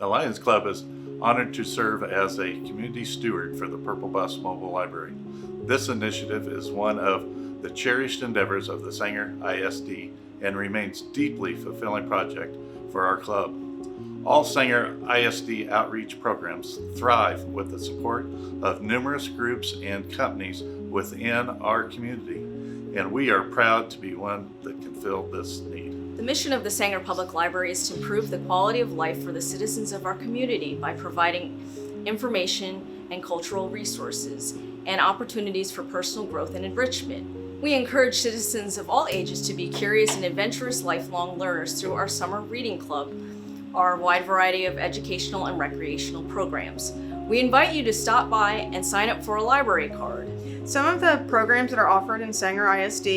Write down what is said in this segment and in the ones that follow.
The Lions Club is honored to serve as a community steward for the Purple Bus Mobile Library. This initiative is one of the cherished endeavors of the Sanger ISD and remains deeply fulfilling project for our club. All Sanger ISD outreach programs thrive with the support of numerous groups and companies within our community, and we are proud to be one that can fill this need. The mission of the Sanger Public Library is to improve the quality of life for the citizens of our community by providing information and cultural resources and opportunities for personal growth and enrichment. We encourage citizens of all ages to be curious and adventurous lifelong learners through our summer reading club, our wide variety of educational and recreational programs. We invite you to stop by and sign up for a library card. Some of the programs that are offered in Sanger ISD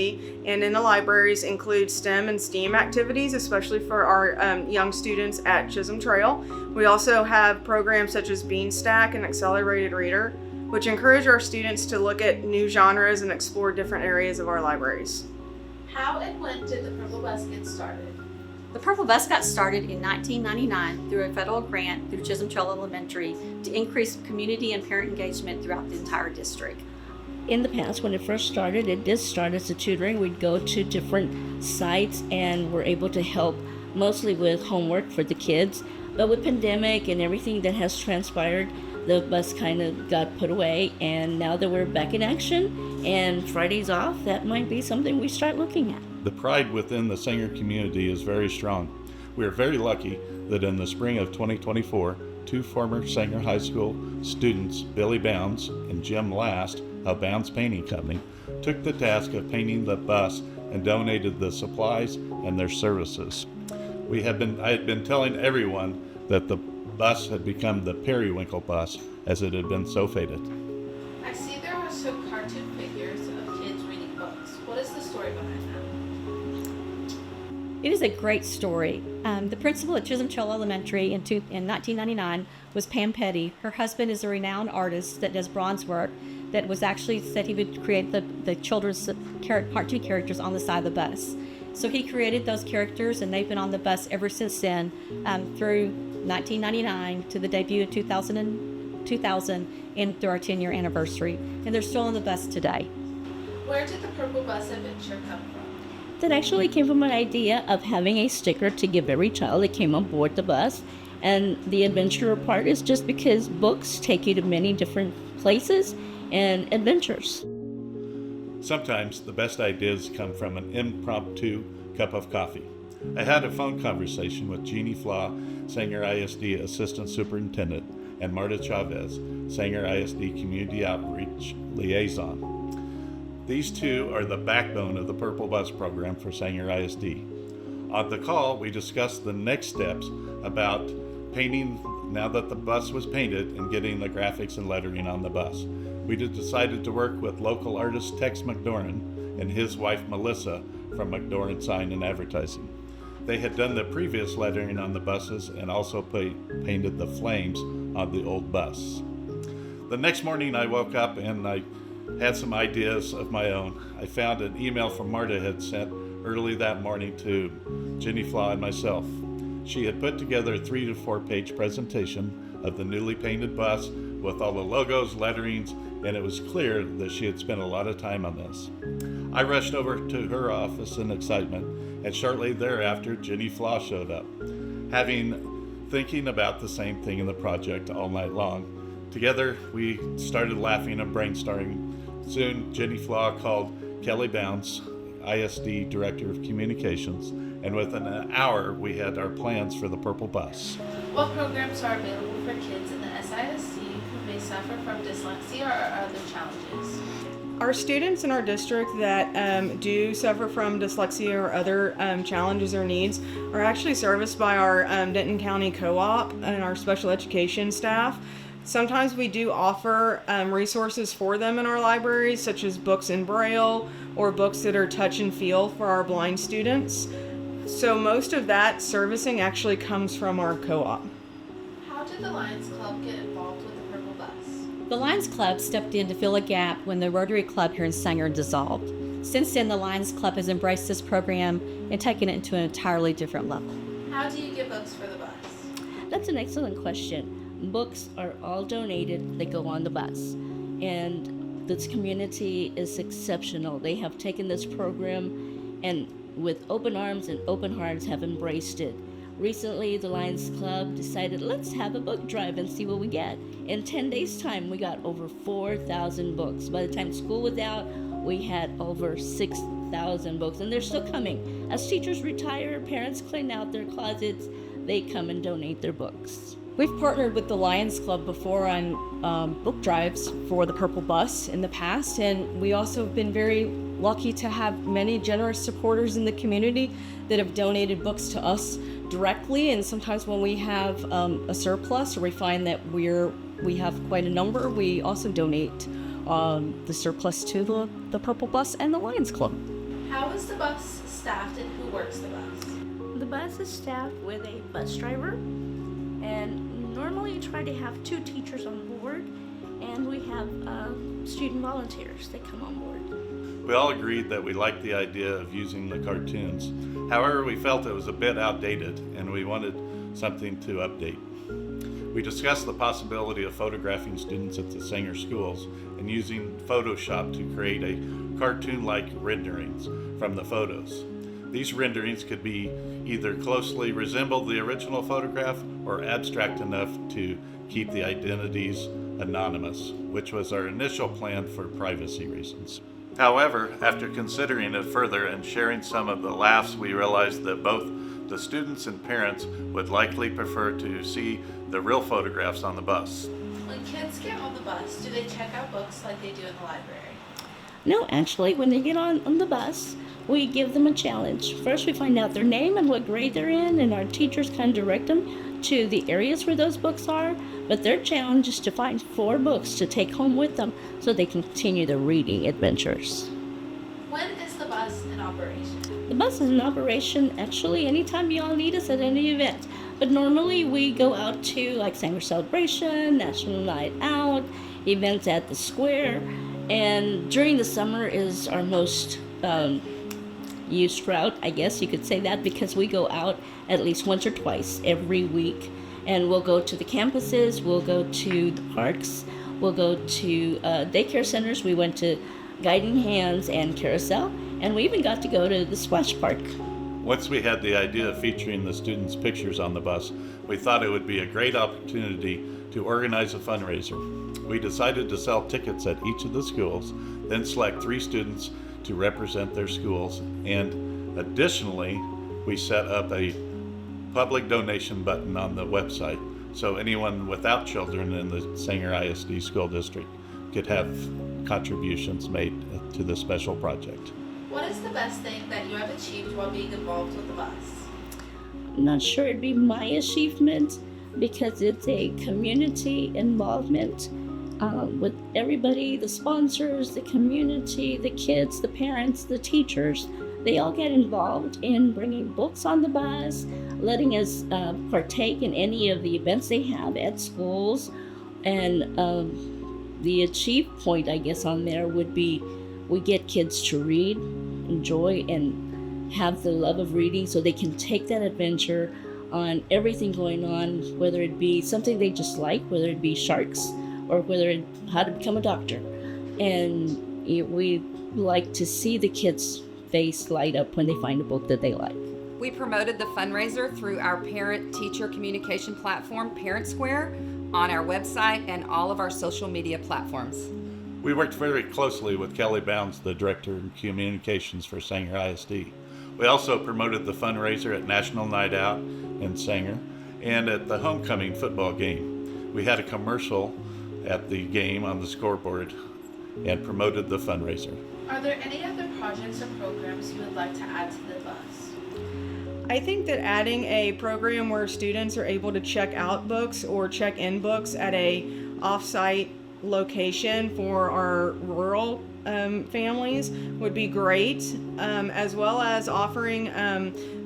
and in the libraries include STEM and STEAM activities, especially for our young students at Chisholm Trail. We also have programs such as Beanstack and Accelerated Reader, which encourage our students to look at new genres and explore different areas of our libraries. How and when did the Purple Bus get started? The Purple Bus got started in 1999 through a federal grant through Chisholm Trail Elementary to increase community and parent engagement throughout the entire district. In the past, when it first started, it did start as a tutoring. We'd go to different sites and were able to help mostly with homework for the kids. But with pandemic and everything that has transpired, the bus kind of got put away, and now that we're back in action and Friday's off, that might be something we start looking at. The pride within the Sanger community is very strong. We are very lucky that in the spring of 2024, two former Sanger High School students, Billy Bounds and Jim Last of Bounds Painting Company, took the task of painting the bus and donated the supplies and their services. I had been telling everyone that the bus had become the Periwinkle bus as it had been so faded. I see there are some cartoon figures of kids reading books. What is the story behind that? It is a great story. The principal at Chisholm Trail Elementary in 1999 was Pam Petty. Her husband is a renowned artist that does bronze work that was actually said he would create the children's cartoon characters on the side of the bus. So he created those characters, and they've been on the bus ever since then, through 1999 to the debut in 2000 and through our 10-year anniversary. And they're still on the bus today. Where did the Purple Bus adventure come from? That actually came from an idea of having a sticker to give every child that came on board the bus. And the adventure part is just because books take you to many different places and adventures. Sometimes the best ideas come from an impromptu cup of coffee. I had a phone conversation with Jeannie Flaw, Sanger ISD Assistant Superintendent, and Marta Chavez, Sanger ISD Community Outreach Liaison. These two are the backbone of the Purple Bus program for Sanger ISD. On the call, we discussed the next steps about painting now that the bus was painted and getting the graphics and lettering on the bus. We decided to work with local artist Tex McDoran and his wife Melissa from McDoran Sign and Advertising. They had done the previous lettering on the buses and also painted the flames on the old bus. The next morning I woke up and I had some ideas of my own. I found an email from Marta had sent early that morning to Jenny Flaw and myself. She had put together a 3 to 4 page presentation of the newly painted bus with all the logos, letterings, and it was clear that she had spent a lot of time on this. I rushed over to her office in excitement, and shortly thereafter, Jenny Flaw showed up, thinking about the same thing in the project all night long. Together, we started laughing and brainstorming. Soon, Jenny Flaw called Kelly Bounds, ISD Director of Communications, and within an hour, we had our plans for the Purple Bus. What programs are available for kids in the SISD who may suffer from dyslexia or other challenges? Our students in our district that do suffer from dyslexia or other challenges or needs are actually serviced by our Denton County Co-op and our special education staff. Sometimes we do offer resources for them in our libraries, such as books in Braille or books that are touch and feel for our blind students. So most of that servicing actually comes from our co-op. How did the Lions Club get involved with the Purple Bus? The Lions Club stepped in to fill a gap when the Rotary Club here in Sanger dissolved. Since then, the Lions Club has embraced this program and taken it to an entirely different level. How do you get books for the bus? That's an excellent question. Books are all donated, they go on the bus. And this community is exceptional. They have taken this program and with open arms and open hearts have embraced it. Recently, the Lions Club decided, let's have a book drive and see what we get. In 10 days' time, we got over 4,000 books. By the time school was out, we had over 6,000 books, and they're still coming. As teachers retire, parents clean out their closets, they come and donate their books. We've partnered with the Lions Club before on book drives for the Purple Bus in the past, and we also have been very lucky to have many generous supporters in the community that have donated books to us directly. And sometimes when we have a surplus or we find that we have quite a number, we also donate the surplus to the Purple Bus and the Lions Club. How is the bus staffed and who works the bus? The bus is staffed with a bus driver, and normally you try to have 2 teachers on board, and we have student volunteers that come on board. We all agreed that we liked the idea of using the cartoons. However, we felt it was a bit outdated and we wanted something to update. We discussed the possibility of photographing students at the Sanger schools and using Photoshop to create a cartoon-like renderings from the photos. These renderings could be either closely resemble the original photograph or abstract enough to keep the identities anonymous, which was our initial plan for privacy reasons. However, after considering it further and sharing some of the laughs, we realized that both the students and parents would likely prefer to see the real photographs on the bus. When kids get on the bus, do they check out books like they do in the library? No, actually, when they get on the bus, we give them a challenge. First, we find out their name and what grade they're in, and our teachers kind of direct them to the areas where those books are. But their challenge is to find 4 books to take home with them so they can continue their reading adventures. When is the bus in operation? The bus is in operation actually anytime you all need us at any event. But normally we go out to like Sanger Celebration, National Night Out, events at the square, and during the summer is our most used route, I guess you could say that, because we go out at least once or twice every week. And we'll go to the campuses, we'll go to the parks, we'll go to daycare centers. We went to Guiding Hands and Carousel, and we even got to go to the splash park. Once we had the idea of featuring the students' pictures on the bus, we thought it would be a great opportunity to organize a fundraiser. We decided to sell tickets at each of the schools, then select 3 students to represent their schools, and additionally, we set up a public donation button on the website so anyone without children in the Sanger ISD school district could have contributions made to the special project. What is the best thing that you have achieved while being involved with the bus? I'm not sure it'd be my achievement because it's a community involvement with everybody, the sponsors, the community, the kids, the parents, the teachers. They all get involved in bringing books on the bus, letting us partake in any of the events they have at schools. And the achieve point, I guess, on there would be we get kids to read, enjoy, and have the love of reading so they can take that adventure on everything going on, whether it be something they just like, whether it be sharks, or whether it how to become a doctor. And we like to see the kids' face light up when they find a book that they like. We promoted the fundraiser through our parent-teacher communication platform, Parent Square, on our website and all of our social media platforms. We worked very closely with Kelly Bounds, the Director of Communications for Sanger ISD. We also promoted the fundraiser at National Night Out in Sanger and at the homecoming football game. We had a commercial at the game on the scoreboard and promoted the fundraiser. Are there any other projects or programs you would like to add to the bus? I think that adding a program where students are able to check out books or check in books at a off-site location for our rural families would be great, as well as offering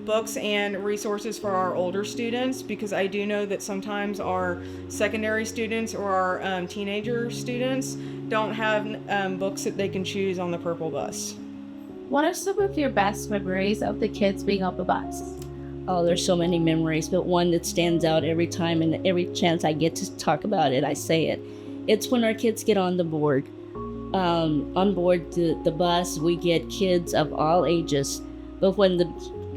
books and resources for our older students, because I do know that sometimes our secondary students or our teenager students don't have books that they can choose on the Purple Bus. What are some of your best memories of the kids being on the bus? Oh, there's so many memories, but one that stands out every time, and every chance I get to talk about it, I say it. It's when our kids get on the board. On board the bus, we get kids of all ages. But when the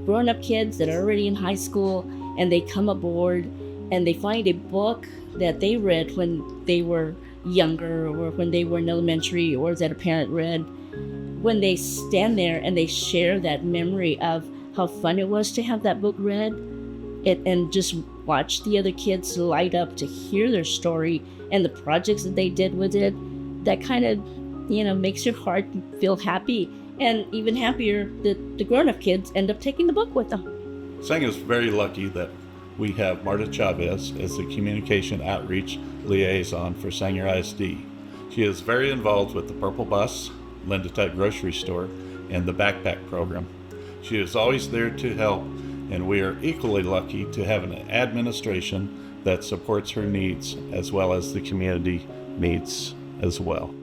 grown-up kids that are already in high school and they come aboard and they find a book that they read when they were younger or when they were in elementary or that a parent read, when they stand there and they share that memory of how fun it was to have that book read, and just watch the other kids light up to hear their story and the projects that they did with it, that kind of, makes your heart feel happy. And even happier that the grown-up kids end up taking the book with them. Sanger is very lucky that we have Marta Chavez as the Communication Outreach Liaison for Sanger ISD. She is very involved with the Purple Bus, Linda Tutt Grocery Store, and the Backpack Program. She is always there to help, and we are equally lucky to have an administration that supports her needs as well as the community needs as well.